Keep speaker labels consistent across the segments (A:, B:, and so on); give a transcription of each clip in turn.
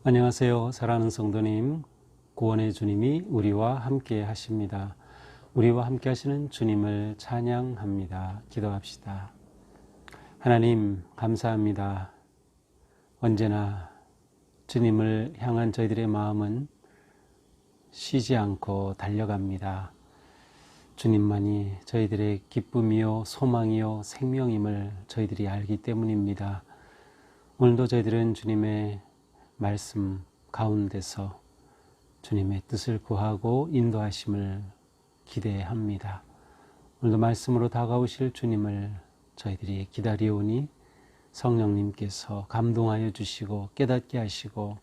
A: 안녕하세요. 사랑하는 성도님, 구원의 주님이 우리와 함께 하십니다. 우리와 함께 하시는 주님을 찬양합니다. 기도합시다. 하나님, 감사합니다. 언제나 주님을 향한 저희들의 마음은 쉬지 않고 달려갑니다. 주님만이 저희들의 기쁨이요, 소망이요, 생명임을 저희들이 알기 때문입니다. 오늘도 저희들은 주님의 말씀 가운데서 주님의 뜻을 구하고 인도하심을 기대합니다. 오늘도 말씀으로 다가오실 주님을 저희들이 기다리오니 성령님께서 감동하여 주시고 깨닫게 하시고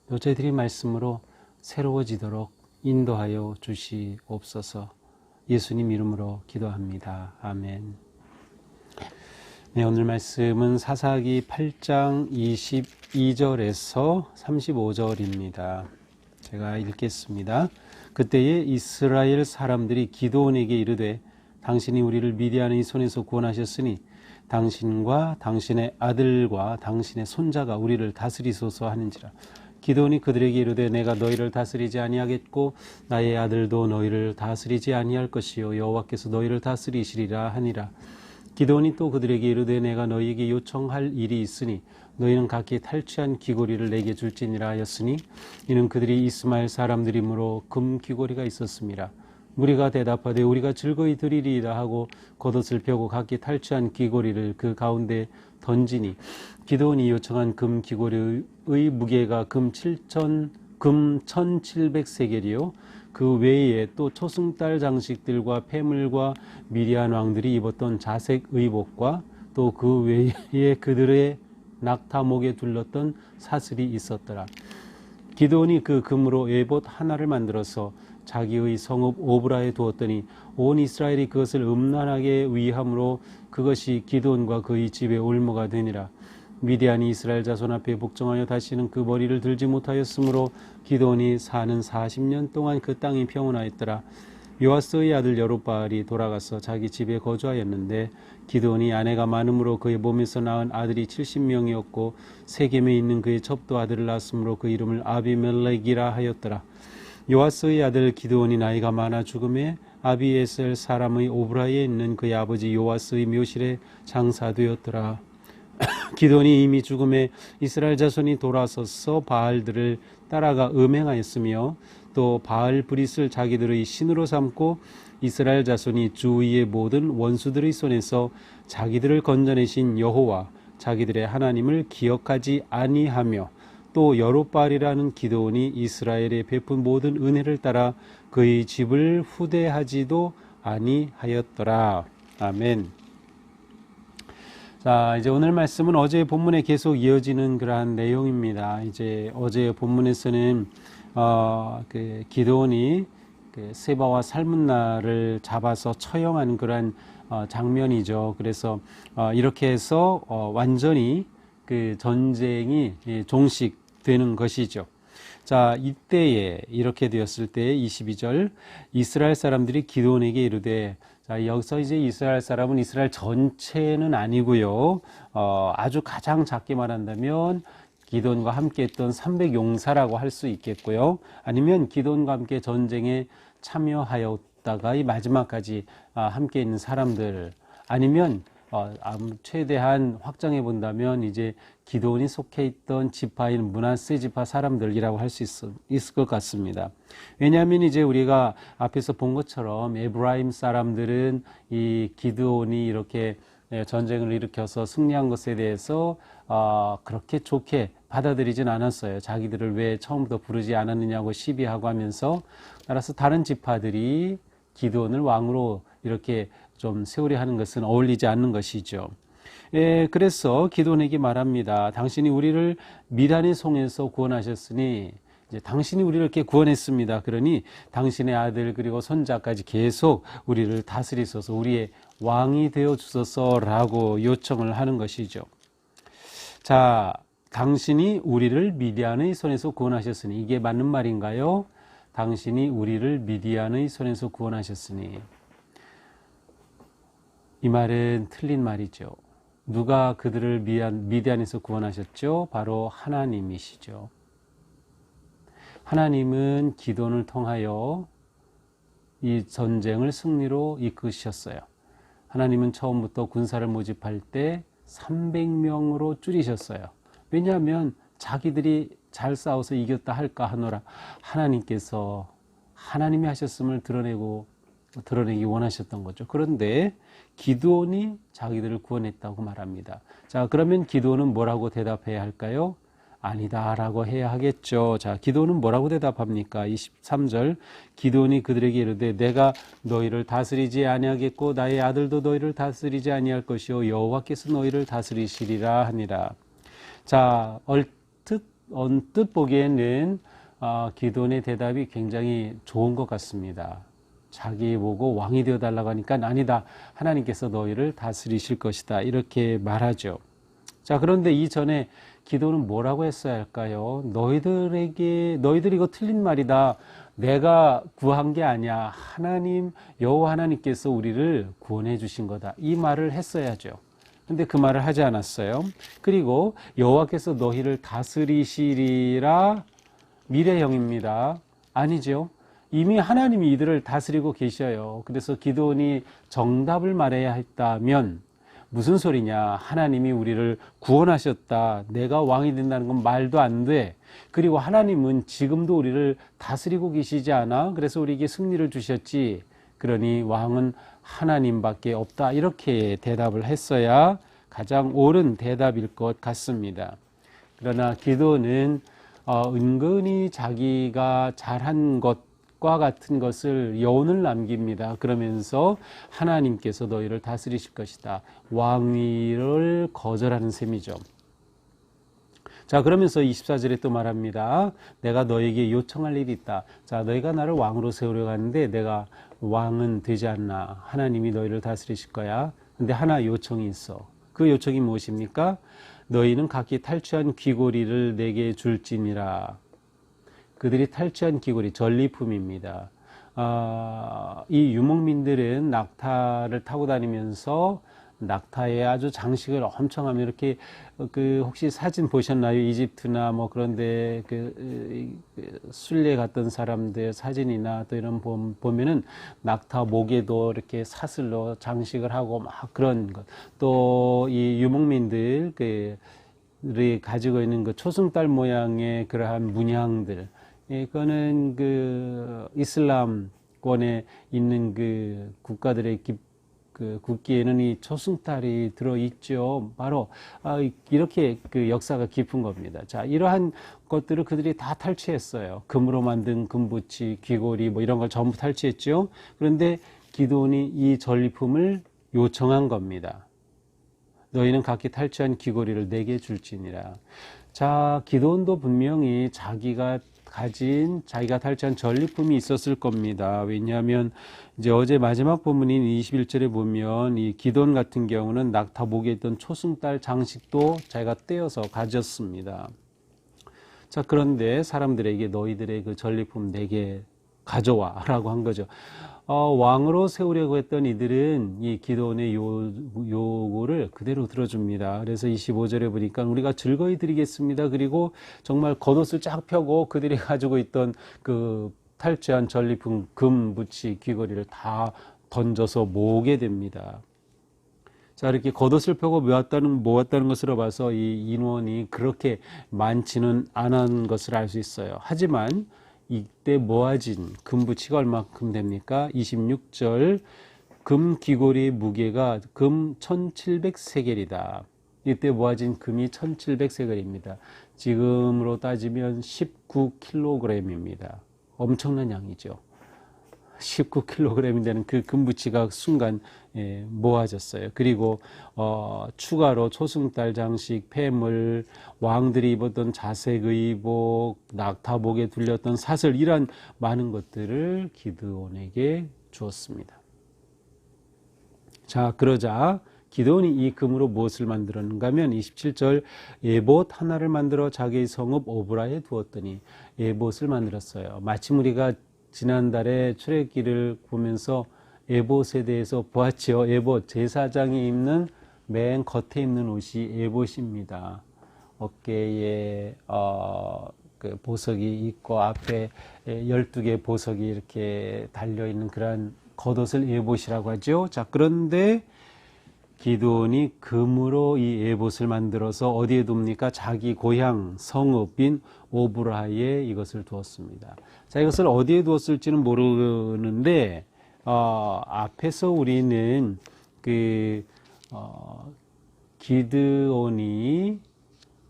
A: 또 저희들이 말씀으로 새로워지도록 인도하여 주시옵소서. 예수님 이름으로 기도합니다. 아멘. 네, 오늘 말씀은 사사기 8장 22절에서 35절입니다. 제가 읽겠습니다. 그때에 이스라엘 사람들이 기드온에게 이르되 당신이 우리를 미디안의 손에서 구원하셨으니 당신과 당신의 아들과 당신의 손자가 우리를 다스리소서 하는지라. 기드온이 그들에게 이르되 내가 너희를 다스리지 아니하겠고 나의 아들도 너희를 다스리지 아니할 것이요 여호와께서 너희를 다스리시리라 하니라. 기드온이 또 그들에게 이르되 내가 너희에게 요청할 일이 있으니 너희는 각기 탈취한 귀고리를 내게 줄지니라 하였으니 이는 그들이 이스마엘 사람들이므로 금 귀고리가 있었습니다. 무리가 대답하되 우리가 즐거이 드리리이다 하고 겉옷을 펴고 각기 탈취한 귀고리를 그 가운데 던지니 기드온이 요청한 금 귀고리의 무게가 금 1700세겔이요 그 외에 또 초승달 장식들과 폐물과 미디안 왕들이 입었던 자색 의복과 또 그 외에 그들의 낙타목에 둘렀던 사슬이 있었더라. 기드온이 그 금으로 에봇 하나를 만들어서 자기의 성읍 오브라에 두었더니 온 이스라엘이 그것을 음란하게 위함으로 그것이 기드온과 그의 집의 올무가 되니라. 미디안이 이스라엘 자손 앞에 복종하여 다시는 그 머리를 들지 못하였으므로 기드온이 사는 40년 동안 그 땅이 평온하였더라. 요아스의 아들 여룹바알이 돌아가서 자기 집에 거주하였는데 기드온이 아내가 많음으로 그의 몸에서 낳은 아들이 70명이었고 세겜에 있는 그의 첩도 아들을 낳았으므로 그 이름을 아비멜렉이라 하였더라. 요아스의 아들 기드온이 나이가 많아 죽음에 아비에셀 사람의 오브라에 있는 그의 아버지 요아스의 묘실에 장사되었더라. 기드온이 이미 죽음에 이스라엘 자손이 돌아서서 바알들을 따라가 음행하였으며 또 바알 브릿을 자기들의 신으로 삼고 이스라엘 자손이 주위의 모든 원수들의 손에서 자기들을 건져내신 여호와 자기들의 하나님을 기억하지 아니하며 또 여룹바알이라는 기드온이 이스라엘에 베푼 모든 은혜를 따라 그의 집을 후대하지도 아니하였더라. 아멘. 자, 이제 오늘 말씀은 어제의 본문에 계속 이어지는 그러한 내용입니다. 이제 어제의 본문에서는 그 기드온이 그 세바와 살문나를 잡아서 처형하는 그러한 장면이죠. 그래서 이렇게 해서 완전히 그 전쟁이 종식되는 것이죠. 자, 이때에 이렇게 되었을 때 22절 이스라엘 사람들이 기드온에게 이르되, 자, 여기서 이제 이스라엘 사람은 이스라엘 전체는 아니고요. 아주 가장 작게 말한다면 기드온과 함께 했던 300용사라고 할 수 있겠고요. 아니면 기드온과 함께 전쟁에 참여하였다가 이 마지막까지 함께 있는 사람들, 아니면 최대한 확장해 본다면 이제 기드온이 속해 있던 지파인 므낫세 지파 사람들이라고 할 수 있을 것 같습니다. 왜냐하면 이제 우리가 앞에서 본 것처럼 에브라임 사람들은 이 기드온이 이렇게 전쟁을 일으켜서 승리한 것에 대해서 그렇게 좋게 받아들이진 않았어요. 자기들을 왜 처음부터 부르지 않았느냐고 시비하고 하면서, 따라서 다른 지파들이 기드온을 왕으로 이렇게 좀 세우려 하는 것은 어울리지 않는 것이죠. 그래서 기드온에게 말합니다. 당신이 우리를 미단의 손에서 구원하셨으니, 이제 당신이 우리를 이렇게 구원했습니다. 그러니 당신의 아들 그리고 손자까지 계속 우리를 다스리소서, 우리의 왕이 되어 주소서라고 요청을 하는 것이죠. 자, 당신이 우리를 미디안의 손에서 구원하셨으니, 이게 맞는 말인가요? 당신이 우리를 미디안의 손에서 구원하셨으니, 이 말은 틀린 말이죠. 누가 그들을 미디안에서 구원하셨죠? 바로 하나님이시죠. 하나님은 기도원을 통하여 이 전쟁을 승리로 이끄셨어요. 하나님은 처음부터 군사를 모집할 때 300명으로 줄이셨어요. 왜냐하면 자기들이 잘 싸워서 이겼다 할까 하노라 하나님께서 하나님이 하셨음을 드러내기 원하셨던 거죠. 그런데 기드온이 자기들을 구원했다고 말합니다. 자, 그러면 기드온은 뭐라고 대답해야 할까요? 아니다라고 해야 하겠죠. 자, 기드온은 뭐라고 대답합니까? 23절 기드온이 그들에게 이르되 내가 너희를 다스리지 아니하겠고 나의 아들도 너희를 다스리지 아니할 것이요 여호와께서 너희를 다스리시리라 하니라. 자, 언뜻 보기에는 기드온의 대답이 굉장히 좋은 것 같습니다. 자기 보고 왕이 되어달라고 하니까 아니다. 하나님께서 너희를 다스리실 것이다. 이렇게 말하죠. 자, 그런데 이전에 기도는 뭐라고 했어야 할까요? 너희들이 이거 틀린 말이다. 내가 구한 게 아니야. 하나님, 여호와 하나님께서 우리를 구원해 주신 거다. 이 말을 했어야죠. 근데 그 말을 하지 않았어요. 그리고 여호와께서 너희를 다스리시리라 미래형입니다. 아니죠. 이미 하나님이 이들을 다스리고 계셔요. 그래서 기드온이 정답을 말해야 했다면 무슨 소리냐. 하나님이 우리를 구원하셨다. 내가 왕이 된다는 건 말도 안 돼. 그리고 하나님은 지금도 우리를 다스리고 계시지 않아? 그래서 우리에게 승리를 주셨지. 그러니 왕은 하나님밖에 없다. 이렇게 대답을 했어야 가장 옳은 대답일 것 같습니다. 그러나 기드온은 은근히 자기가 잘한 것과 같은 것을 여운을 남깁니다. 그러면서 하나님께서 너희를 다스리실 것이다. 왕위를 거절하는 셈이죠. 자, 그러면서 24절에 또 말합니다. 내가 너에게 요청할 일이 있다. 자, 너희가 나를 왕으로 세우려고 하는데 내가 왕은 되지 않나. 하나님이 너희를 다스리실 거야. 근데 하나 요청이 있어. 그 요청이 무엇입니까? 너희는 각기 탈취한 귀고리를 내게 줄지니라. 그들이 탈취한 귀고리, 전리품입니다. 이 유목민들은 낙타를 타고 다니면서 낙타에 아주 장식을 엄청 하면 이렇게 혹시 사진 보셨나요? 이집트나 뭐 그런데 순례 갔던 사람들 사진이나 또 이런 보면은 낙타 목에도 이렇게 사슬로 장식을 하고 막 그런 것. 또 이 유목민들 이 가지고 있는 그 초승달 모양의 그러한 문양들. 이거는 이슬람권에 있는 국가들의 국기에는 이 초승달이 들어있죠. 바로 이렇게 역사가 깊은 겁니다. 자, 이러한 것들을 그들이 다 탈취했어요. 금으로 만든 금부치, 귀고리 뭐 이런 걸 전부 탈취했죠. 그런데 기드온이 이 전리품을 요청한 겁니다. 너희는 각기 탈취한 귀고리를 내게 줄지니라. 자, 기드온도 분명히 자기가 탈취한 전리품이 있었을 겁니다. 왜냐하면 이제 어제 마지막 본문인 21절에 보면 이 기드온 같은 경우는 낙타 목에 있던 초승달 장식도 자기가 떼어서 가졌습니다. 자, 그런데 사람들에게 너희들의 그 전리품 내게 가져와 라고 한 거죠. 왕으로 세우려고 했던 이들은 이 기드온의 요구를 그대로 들어줍니다. 그래서 25절에 보니까 우리가 즐거이 드리겠습니다. 그리고 정말 겉옷을 쫙 펴고 그들이 가지고 있던 탈취한 전리품, 금, 부치, 귀걸이를 다 던져서 모으게 됩니다. 자, 이렇게 겉옷을 펴고 모았다는 것으로 봐서 이 인원이 그렇게 많지는 않은 것을 알 수 있어요. 하지만 이때 모아진 금부치가 얼마큼 됩니까? 26절 금 귀고리의 무게가 금 1700세겔이다. 이때 모아진 금이 1700세겔입니다. 지금으로 따지면 19kg입니다. 엄청난 양이죠. 19kg이 되는 그 금부치가 순간 모아졌어요. 그리고 추가로 초승달 장식, 폐물, 왕들이 입었던 자색 의복, 낙타복에 둘렸던 사슬 이런 많은 것들을 기드온에게 주었습니다. 자, 그러자 기드온이 이 금으로 무엇을 만들었는가 하면 27절 에봇 하나를 만들어 자기의 성읍 오브라에 두었더니 에봇을 만들었어요. 마침 우리가 지난달에 출애굽기를 보면서 에봇에 대해서 보았지요. 에봇, 제사장이 입는 맨 겉에 입는 옷이 에봇입니다. 어깨에 그 보석이 있고 앞에 12개 보석이 이렇게 달려있는 그러한 겉옷을 에봇이라고 하죠. 자, 그런데 기드온이 금으로 이 에봇을 만들어서 어디에 둡니까? 자기 고향 성읍인 오브라에 이것을 두었습니다. 자, 이것을 어디에 두었을지는 모르는데 앞에서 우리는 기드온이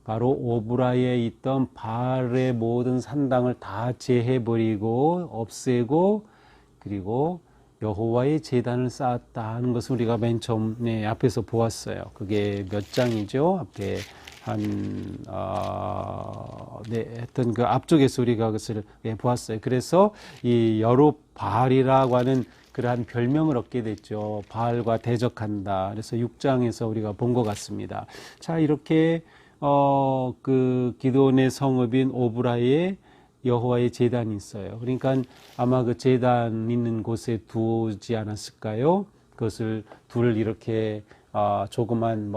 A: 바로 오브라에 있던 바알의 모든 산당을 다 제해버리고 없애고 그리고 여호와의 제단을 쌓았다 하는 것을 우리가 맨 처음 앞에서 보았어요. 그게 몇 장이죠? 앞에 했던 그 앞쪽에서 우리가 그것을 보았어요. 그래서 이 여룹바알이라고 하는 그러한 별명을 얻게 됐죠. 바알과 대적한다. 그래서 6장에서 우리가 본 것 같습니다. 자, 이렇게 그 기드온의 성읍인 오브라에 여호와의 제단이 있어요. 그러니까 아마 그 제단 있는 곳에 두지 않았을까요? 그것을 둘 이렇게 조그만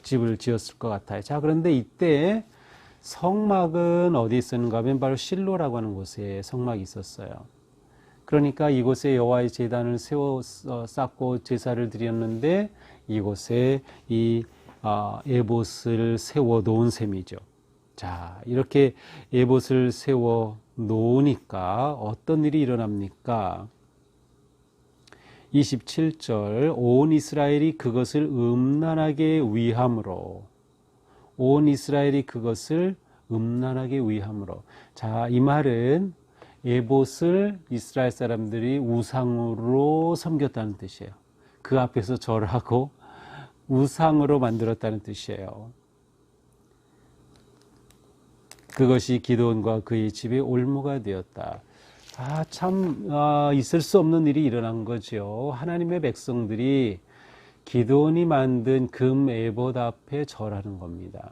A: 집을 지었을 것 같아요. 자, 그런데 이때 성막은 어디 있었는가 하면 바로 실로라고 하는 곳에 성막이 있었어요. 그러니까 이곳에 여호와의 제단을 쌓고 제사를 드렸는데 이곳에 이 에봇을 세워 놓은 셈이죠. 자, 이렇게 에봇을 세워 놓으니까 어떤 일이 일어납니까? 27절 온 이스라엘이 그것을 음란하게 위함으로 온 이스라엘이 그것을 음란하게 위함으로. 자, 이 말은 에봇을 이스라엘 사람들이 우상으로 섬겼다는 뜻이에요. 그 앞에서 절하고 우상으로 만들었다는 뜻이에요. 그것이 기드온과 그의 집에 올무가 되었다. 참 있을 수 없는 일이 일어난 거죠. 하나님의 백성들이 기드온이 만든 금 에봇 앞에 절하는 겁니다.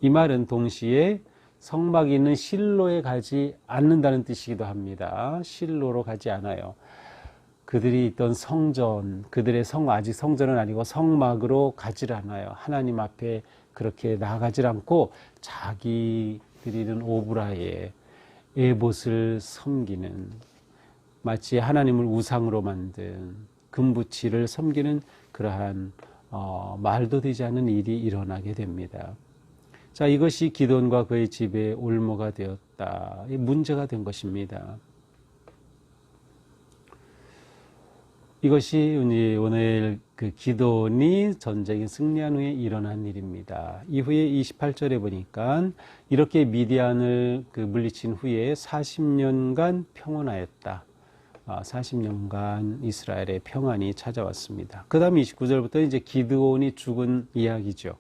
A: 이 말은 동시에 성막이 있는 실로에 가지 않는다는 뜻이기도 합니다. 실로로 가지 않아요. 그들이 있던 성전, 그들의 아직 성전은 아니고 성막으로 가지 않아요. 하나님 앞에 그렇게 나아가질 않고 자기들이 있는 오브라에 에봇을 섬기는, 마치 하나님을 우상으로 만든 금부치를 섬기는 그러한 말도 되지 않는 일이 일어나게 됩니다. 자, 이것이 기드온과 그의 집에 올무가 되었다. 문제가 된 것입니다. 이것이 오늘 그 기드온이 전쟁에 승리한 후에 일어난 일입니다. 이후에 28절에 보니까 이렇게 미디안을 물리친 후에 40년간 평온하였다. 40년간 이스라엘의 평안이 찾아왔습니다. 그 다음 29절부터 이제 기드온이 죽은 이야기죠.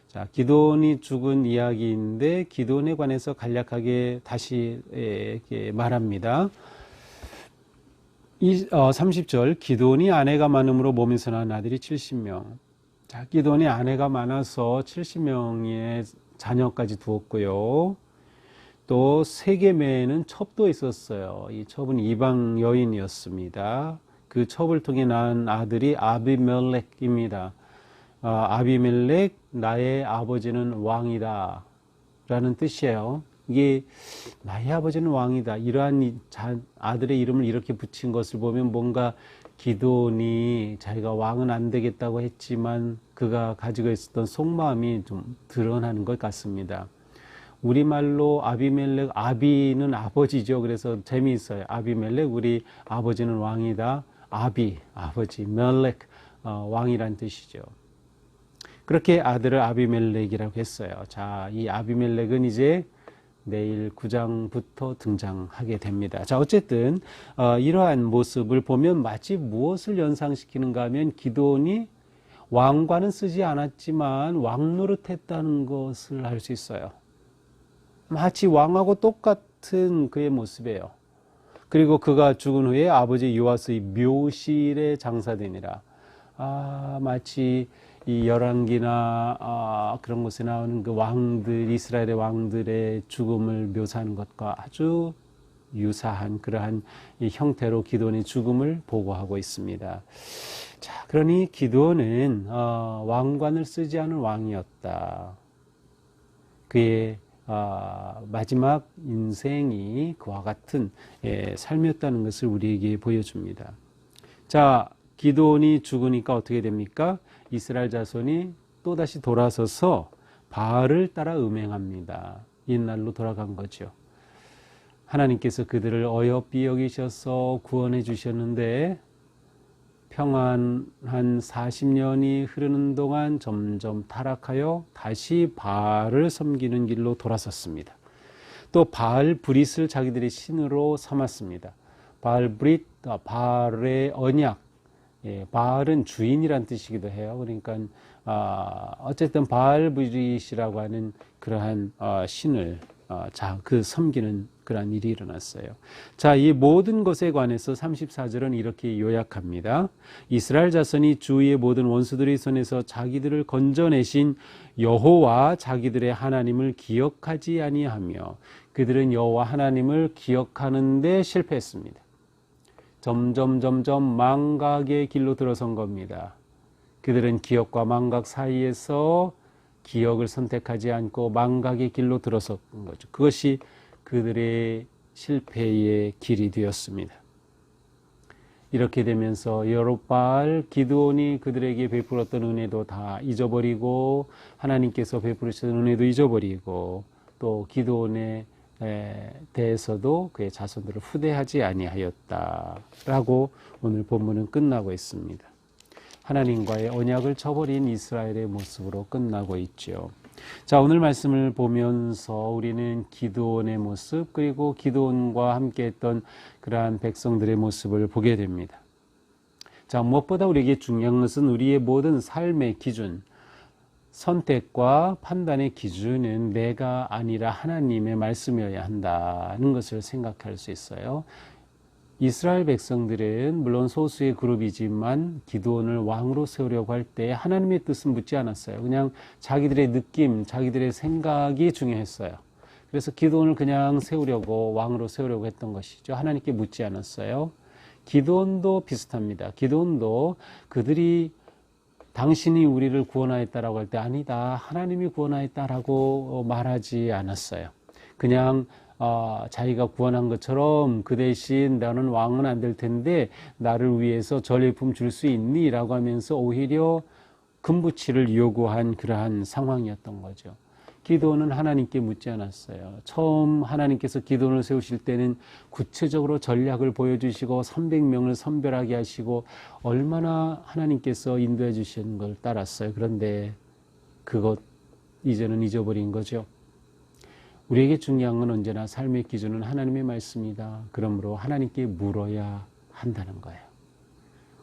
A: 자, 기드온이 죽은 이야기인데 기드온에 관해서 간략하게 다시 말합니다. 30절 기드온이 아내가 많음으로 몸에서 낳은 아들이 70명. 자, 기드온이 아내가 많아서 70명의 자녀까지 두었고요. 또 세겜에는 첩도 있었어요. 이 첩은 이방 여인이었습니다. 그 첩을 통해 낳은 아들이 아비멜렉입니다. 아비멜렉 나의 아버지는 왕이다 라는 뜻이에요. 이게 나의 아버지는 왕이다. 이러한 아들의 이름을 이렇게 붙인 것을 보면 뭔가 기드온이 자기가 왕은 안 되겠다고 했지만 그가 가지고 있었던 속마음이 좀 드러나는 것 같습니다. 우리말로 아비멜렉, 아비는 아버지죠. 그래서 재미있어요. 아비멜렉, 우리 아버지는 왕이다. 아버지, 멜렉, 왕이란 뜻이죠. 그렇게 아들을 아비멜렉이라고 했어요. 자, 이 아비멜렉은 이제 내일 9장부터 등장하게 됩니다. 자, 어쨌든 이러한 모습을 보면 마치 무엇을 연상시키는가 하면 기드온이 왕과는 쓰지 않았지만 왕 노릇했다는 것을 알 수 있어요. 마치 왕하고 똑같은 그의 모습이에요. 그리고 그가 죽은 후에 아버지 요아스의 묘실에 장사되니라. 마치 이 열왕기나 그런 곳에 나오는 그 왕들, 이스라엘의 왕들의 죽음을 묘사하는 것과 아주 유사한 그러한 이 형태로 기드온의 죽음을 보고하고 있습니다. 자, 그러니 기드온은 왕관을 쓰지 않은 왕이었다. 그의 마지막 인생이 그와 같은 삶이었다는 것을 우리에게 보여줍니다. 자, 기드온이 죽으니까 어떻게 됩니까? 이스라엘 자손이 또다시 돌아서서 바알을 따라 음행합니다. 옛날로 돌아간 거죠. 하나님께서 그들을 어여삐 여기셔서 구원해 주셨는데 평안 한 40년이 흐르는 동안 점점 타락하여 다시 바알을 섬기는 길로 돌아섰습니다. 또 바알 브릿을 자기들의 신으로 삼았습니다. 바알 브릿, 바알의 언약. 바알은 주인이란 뜻이기도 해요. 그러니까 어쨌든 바알 브릿이라고 하는 그러한 신을 그 섬기는 그러한 일이 일어났어요. 자, 이 모든 것에 관해서 34절은 이렇게 요약합니다. 이스라엘 자손이 주위의 모든 원수들의 손에서 자기들을 건져내신 여호와 자기들의 하나님을 기억하지 아니하며 그들은 여호와 하나님을 기억하는데 실패했습니다. 점점 망각의 길로 들어선 겁니다. 그들은 기억과 망각 사이에서 기억을 선택하지 않고 망각의 길로 들어선 거죠. 그것이 그들의 실패의 길이 되었습니다. 이렇게 되면서 여롯바알, 기드온이 그들에게 베풀었던 은혜도 다 잊어버리고 하나님께서 베푸시던 은혜도 잊어버리고 또 기드온에 대해서도 그의 자손들을 후대하지 아니하였다라고 오늘 본문은 끝나고 있습니다. 하나님과의 언약을 저버린 이스라엘의 모습으로 끝나고 있죠. 자, 오늘 말씀을 보면서 우리는 기드온의 모습 그리고 기드온과 함께했던 그러한 백성들의 모습을 보게 됩니다. 자, 무엇보다 우리에게 중요한 것은 우리의 모든 삶의 기준, 선택과 판단의 기준은 내가 아니라 하나님의 말씀이어야 한다는 것을 생각할 수 있어요. 이스라엘 백성들은 물론 소수의 그룹이지만 기드온을 왕으로 세우려고 할 때 하나님의 뜻은 묻지 않았어요. 그냥 자기들의 느낌, 자기들의 생각이 중요했어요. 그래서 기드온을 그냥 세우려고 왕으로 세우려고 했던 것이죠. 하나님께 묻지 않았어요. 기드온도 비슷합니다. 기드온도 그들이 당신이 우리를 구원하였다라고 할 때 아니다, 하나님이 구원하였다라고 말하지 않았어요. 그냥 자기가 구원한 것처럼 그 대신 나는 왕은 안 될 텐데 나를 위해서 전리품 줄 수 있니? 라고 하면서 오히려 금부치를 요구한 그러한 상황이었던 거죠. 기드온은 하나님께 묻지 않았어요. 처음 하나님께서 기드온을 세우실 때는 구체적으로 전략을 보여주시고 300명을 선별하게 하시고 얼마나 하나님께서 인도해 주시는 걸 따랐어요. 그런데 그것 이제는 잊어버린 거죠. 우리에게 중요한 건 언제나 삶의 기준은 하나님의 말씀이다. 그러므로 하나님께 물어야 한다는 거예요.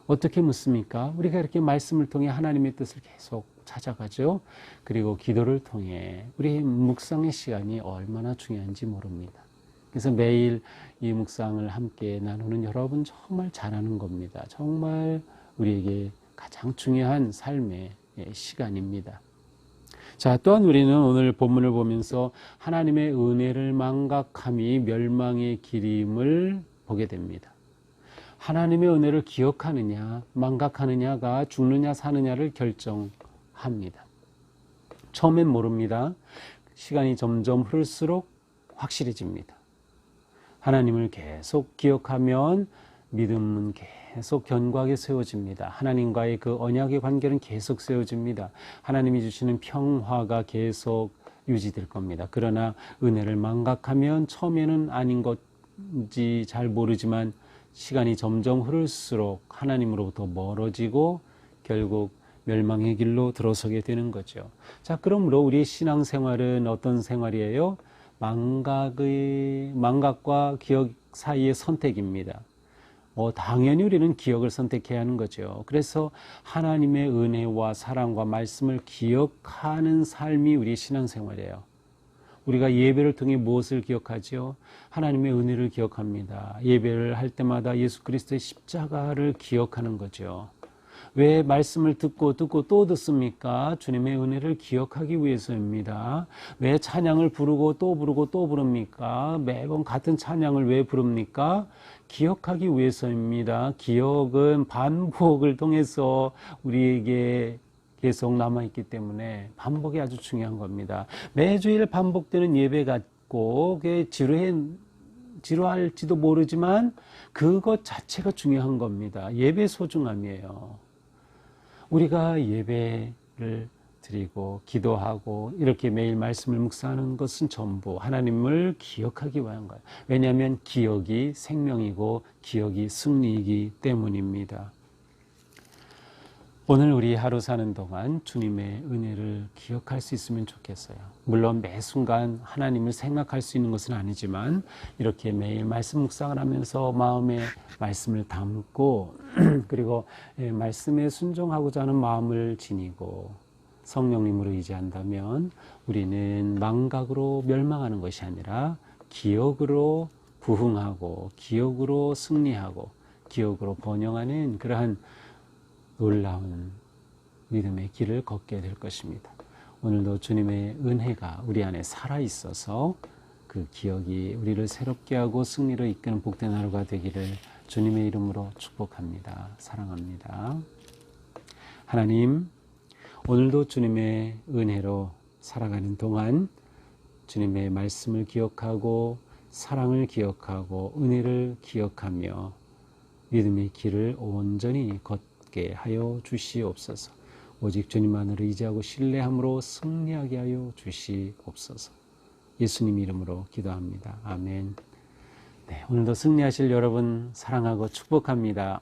A: 어떻게 묻습니까? 우리가 이렇게 말씀을 통해 하나님의 뜻을 계속 찾아가죠. 그리고 기도를 통해 우리의 묵상의 시간이 얼마나 중요한지 모릅니다. 그래서 매일 이 묵상을 함께 나누는 여러분 정말 잘하는 겁니다. 정말 우리에게 가장 중요한 삶의 시간입니다. 자, 또한 우리는 오늘 본문을 보면서 하나님의 은혜를 망각함이 멸망의 길임을 보게 됩니다. 하나님의 은혜를 기억하느냐 망각하느냐가 죽느냐 사느냐를 결정합니다. 처음엔 모릅니다. 시간이 점점 흐를수록 확실해집니다. 하나님을 계속 기억하면 믿음은 계속 견고하게 세워집니다. 하나님과의 그 언약의 관계는 계속 세워집니다. 하나님이 주시는 평화가 계속 유지될 겁니다. 그러나 은혜를 망각하면 처음에는 아닌 건지 잘 모르지만 시간이 점점 흐를수록 하나님으로부터 멀어지고 결국 멸망의 길로 들어서게 되는 거죠. 자, 그러므로 우리의 신앙생활은 어떤 생활이에요? 망각과 기억 사이의 선택입니다. 당연히 우리는 기억을 선택해야 하는 거죠. 그래서 하나님의 은혜와 사랑과 말씀을 기억하는 삶이 우리의 신앙생활이에요. 우리가 예배를 통해 무엇을 기억하죠? 하나님의 은혜를 기억합니다. 예배를 할 때마다 예수 그리스도의 십자가를 기억하는 거죠. 왜 말씀을 듣고 또 듣습니까? 주님의 은혜를 기억하기 위해서입니다. 왜 찬양을 부르고 또 부릅니까? 매번 같은 찬양을 왜 부릅니까? 기억하기 위해서입니다. 기억은 반복을 통해서 우리에게 계속 남아있기 때문에 반복이 아주 중요한 겁니다. 매주일 반복되는 예배 같고 그게 지루할지도 모르지만 그것 자체가 중요한 겁니다. 예배 소중함이에요. 우리가 예배를 드리고 기도하고 이렇게 매일 말씀을 묵상하는 것은 전부 하나님을 기억하기 위한 거예요. 왜냐하면 기억이 생명이고 기억이 승리이기 때문입니다. 오늘 우리 하루 사는 동안 주님의 은혜를 기억할 수 있으면 좋겠어요. 물론 매 순간 하나님을 생각할 수 있는 것은 아니지만 이렇게 매일 말씀 묵상을 하면서 마음에 말씀을 담고 그리고 말씀에 순종하고자 하는 마음을 지니고 성령님으로 의지한다면 우리는 망각으로 멸망하는 것이 아니라 기억으로 부흥하고 기억으로 승리하고 기억으로 번영하는 그러한 놀라운 믿음의 길을 걷게 될 것입니다. 오늘도 주님의 은혜가 우리 안에 살아있어서 그 기억이 우리를 새롭게 하고 승리로 이끄는 복된 하루가 되기를 주님의 이름으로 축복합니다. 사랑합니다. 하나님, 오늘도 주님의 은혜로 살아가는 동안 주님의 말씀을 기억하고 사랑을 기억하고 은혜를 기억하며 믿음의 길을 온전히 걷게 하여 주시옵소서. 오직 주님만을 의지하고 신뢰함으로 승리하게 하여 주시옵소서. 예수님 이름으로 기도합니다. 아멘. 네, 오늘도 승리하실 여러분 사랑하고 축복합니다.